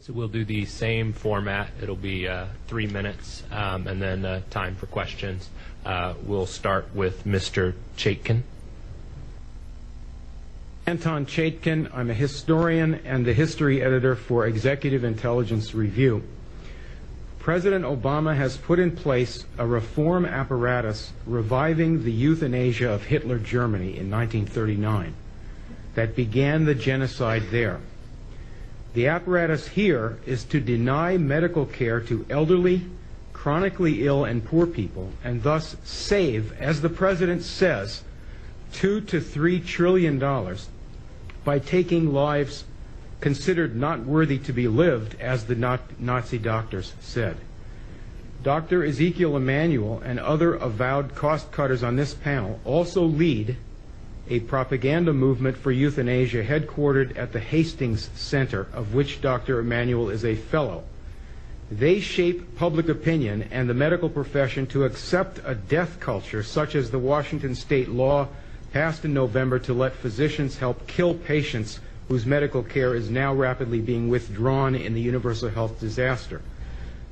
So we'll do the same format. It'll be 3 minutes, and then time for questions. We'll start with Mr. Chaikin. Anton Chaikin. I'm a historian and the history editor for Executive Intelligence Review. President Obama has put in place a reform apparatus reviving the euthanasia of Hitler Germany in 1939 that began the genocide there. The apparatus here is to deny medical care to elderly, chronically ill, and poor people, and thus save, as the president says, $2 to $3 trillion by taking lives considered not worthy to be lived, as the Nazi doctors said. Dr. Ezekiel Emanuel and other avowed cost-cutters on this panel also lead a propaganda movement for euthanasia headquartered at the Hastings Center, of which Dr. Emanuel is a fellow. They shape public opinion and the medical profession to accept a death culture such as the Washington state law passed in November to let physicians help kill patients whose medical care is now rapidly being withdrawn in the universal health disaster.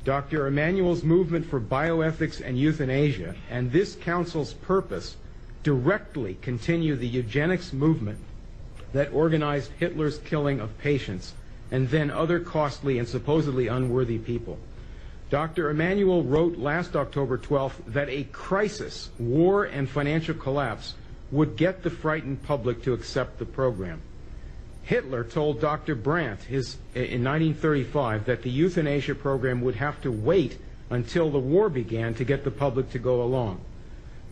Dr. Emanuel's movement for bioethics and euthanasia and this council's purpose directly continue the eugenics movement that organized Hitler's killing of patients and then other costly and supposedly unworthy people. Dr. Emanuel wrote last October 12th that a crisis, war, and financial collapse would get the frightened public to accept the program. Hitler told Dr. Brandt in 1935 that the euthanasia program would have to wait until the war began to get the public to go along.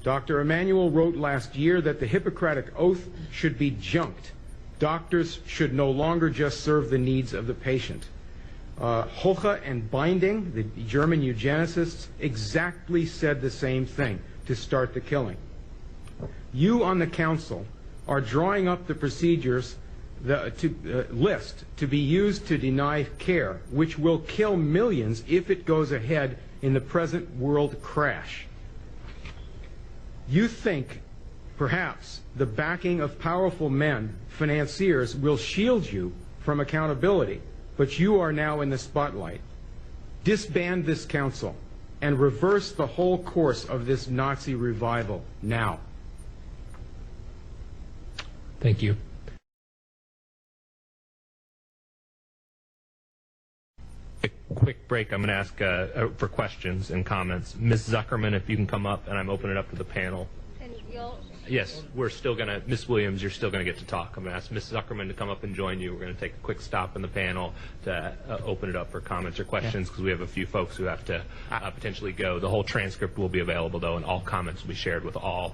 Dr. Emanuel wrote last year that the Hippocratic Oath should be junked. Doctors should no longer just serve the needs of the patient. Hoche and Binding, the German eugenicists, exactly said the same thing to start the killing. You on the council are drawing up the procedures list to be used to deny care, which will kill millions if it goes ahead in the present world crash. You think perhaps the backing of powerful men, financiers, will shield you from accountability, but you are now in the spotlight. Disband this council and reverse the whole course of this Nazi revival now. Thank you. A quick break. I'm going to ask for questions and comments. Ms. Zuckerman, if you can come up, and I'm opening it up to the panel. And you'll... Yes, we're still going to, Ms. Williams, you're still going to get to talk. I'm going to ask Ms. Zuckerman to come up and join you. We're going to take a quick stop in the panel to open it up for comments or questions, because we have a few folks who have to potentially go. The whole transcript will be available, though, and all comments will be shared with all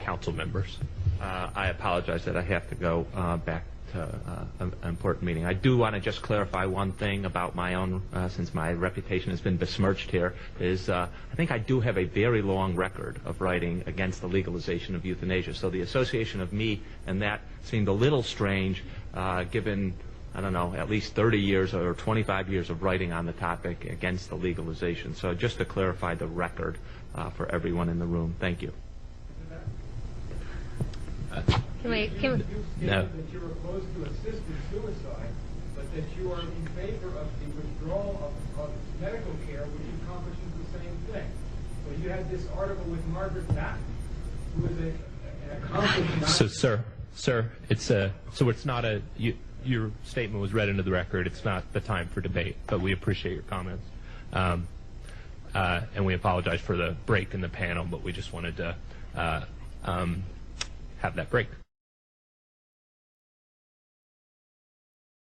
council members. I apologize that I have to go back to an important meeting. I do want to just clarify one thing about my own, since my reputation has been besmirched here, is I think I do have a very long record of writing against the legalization of euthanasia. So the association of me and that seemed a little strange, given, I don't know, at least 30 years or 25 years of writing on the topic against the legalization. So just to clarify the record for everyone in the room. Thank you. Can we... No. That you're opposed to assisted suicide, but that you are in favor of the withdrawal of medical care, which accomplishes the same thing. So you had this article with Margaret Thatcher, who is an accomplished... So, sir, it's not a... your statement was read into the record. It's not the time for debate, but we appreciate your comments. And we apologize for the break in the panel, but we just wanted to have that break.